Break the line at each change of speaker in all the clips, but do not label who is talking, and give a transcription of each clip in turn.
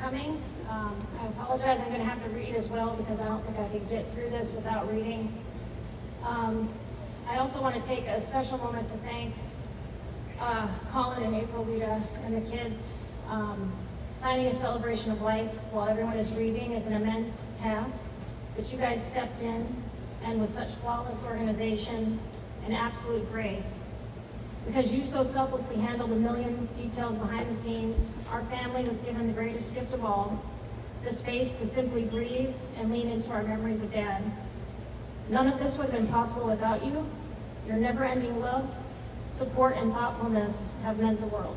coming. I apologize, I'm going to have to read as well because I don't think I could get through this without reading. I also want to take a special moment to thank Colin and April, Rita, and the kids. Planning a celebration of life while everyone is grieving is an immense task, but you guys stepped in, and with such flawless organization and absolute grace. Because you so selflessly handled a million details behind the scenes, our family was given the greatest gift of all, the space to simply breathe and lean into our memories of Dad. None of this would have been possible without you. Your never-ending love, support, and thoughtfulness have meant the world.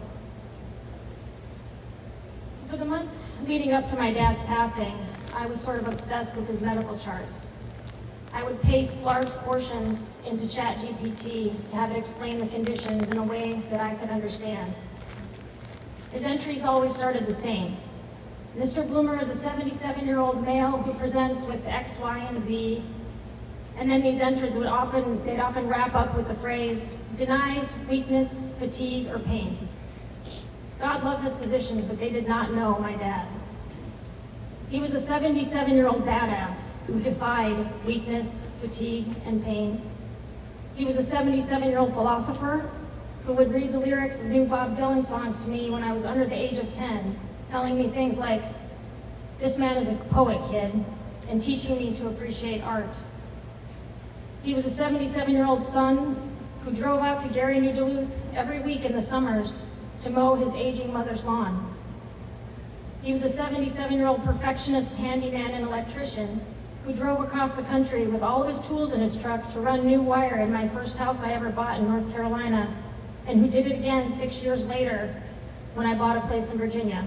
So for the month leading up to my dad's passing, I was sort of obsessed with his medical charts. I would paste large portions into ChatGPT to have it explain the conditions in a way that I could understand. His entries always started the same. Mr. Bloomer is a 77-year-old male who presents with X, Y, and Z, and then these entries would often wrap up with the phrase, denies weakness, fatigue, or pain. God loved his physicians, but they did not know my dad. He was a 77-year-old badass who defied weakness, fatigue, and pain. He was a 77-year-old philosopher who would read the lyrics of new Bob Dylan songs to me when I was under the age of 10, telling me things like, "This man is a poet, kid," and teaching me to appreciate art. He was a 77-year-old son who drove out to Gary, New Duluth every week in the summers to mow his aging mother's lawn. He was a 77-year-old perfectionist handyman and electrician who drove across the country with all of his tools in his truck to run new wire in my first house I ever bought in North Carolina, and who did it again 6 years later when I bought a place in Virginia.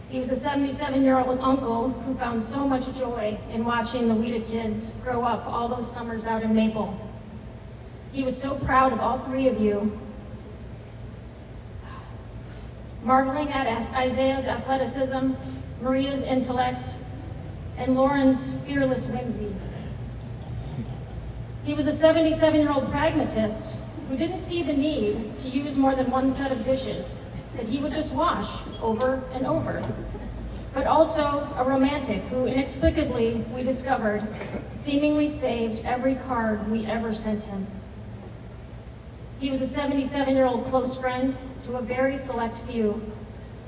He was a 77-year-old uncle who found so much joy in watching the Weta kids grow up all those summers out in Maple. He was so proud of all three of you, marveling at Isaiah's athleticism, Maria's intellect, and Lauren's fearless whimsy. He was a 77-year-old pragmatist who didn't see the need to use more than one set of dishes that he would just wash over and over, but also a romantic who inexplicably, we discovered, seemingly saved every card we ever sent him. He was a 77-year-old close friend to a very select few,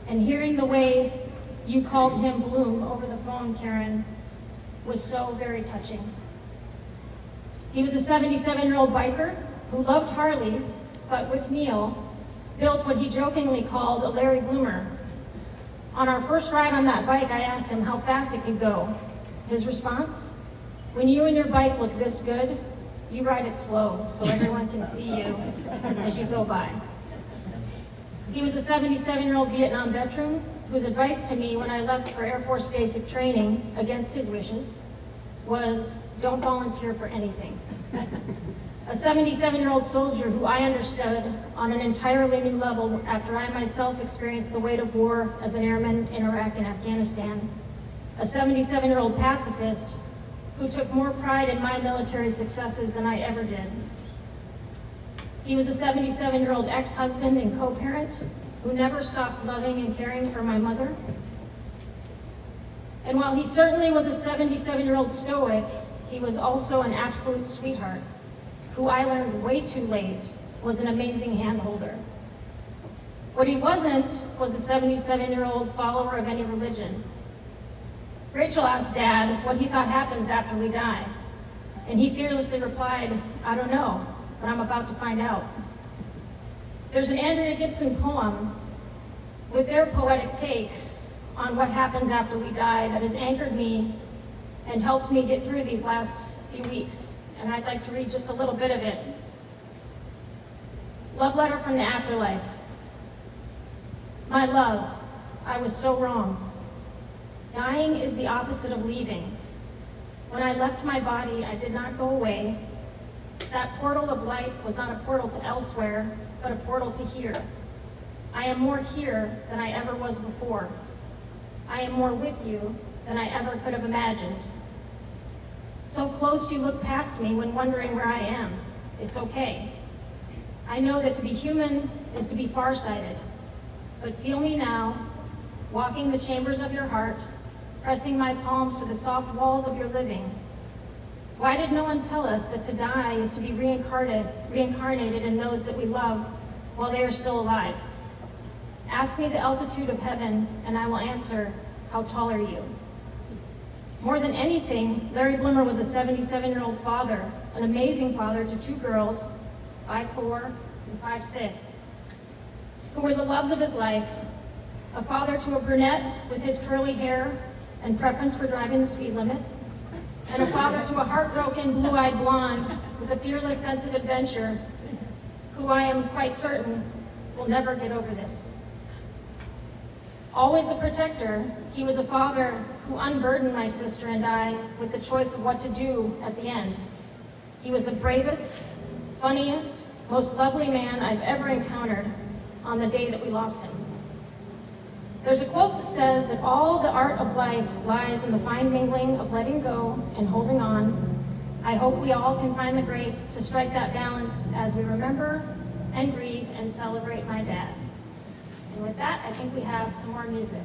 and hearing the way you called him Bloom over the phone, Karen, was so very touching. He was a 77-year-old biker who loved Harleys, but with Neil, built what he jokingly called a Larry Bloomer. On our first ride on that bike, I asked him how fast it could go. His response? "When you and your bike look this good, you ride it slow so everyone can see you as you go by." He was a 77-year-old Vietnam veteran whose advice to me when I left for Air Force basic training, against his wishes, was don't volunteer for anything. A 77-year-old soldier who I understood on an entirely new level after I myself experienced the weight of war as an airman in Iraq and Afghanistan. A 77-year-old pacifist who took more pride in my military successes than I ever did. He was a 77-year-old ex-husband and co-parent who never stopped loving and caring for my mother. And while he certainly was a 77-year-old stoic, he was also an absolute sweetheart, who I learned way too late was an amazing handholder. What he wasn't was a 77-year-old follower of any religion. Rachel asked Dad what he thought happens after we die, and he fearlessly replied, "I don't know, but I'm about to find out." There's an Andrea Gibson poem with their poetic take on what happens after we die that has anchored me and helped me get through these last few weeks, and I'd like to read just a little bit of it. Love letter from the afterlife. My love, I was so wrong. Dying is the opposite of leaving. When I left my body, I did not go away. That portal of light was not a portal to elsewhere, but a portal to here. I am more here than I ever was before. I am more with you than I ever could have imagined. So close you look past me when wondering where I am. It's okay. I know that to be human is to be farsighted, but feel me now, walking the chambers of your heart, pressing my palms to the soft walls of your living. Why did no one tell us that to die is to be reincarnated in those that we love while they are still alive? Ask me the altitude of heaven, and I will answer, how tall are you? More than anything, Larry Blimmer was a 77-year-old father, an amazing father to two girls, 5'4" and 5'6", who were the loves of his life, a father to a brunette with his curly hair and preference for driving the speed limit, and a father to a heartbroken, blue-eyed blonde with a fearless sense of adventure, who I am quite certain will never get over this. Always the protector, he was a father who unburdened my sister and I with the choice of what to do at the end. He was the bravest, funniest, most lovely man I've ever encountered on the day that we lost him. There's a quote that says that all the art of life lies in the fine mingling of letting go and holding on. I hope we all can find the grace to strike that balance as we remember and grieve and celebrate my dad. And with that, I think we have some more music.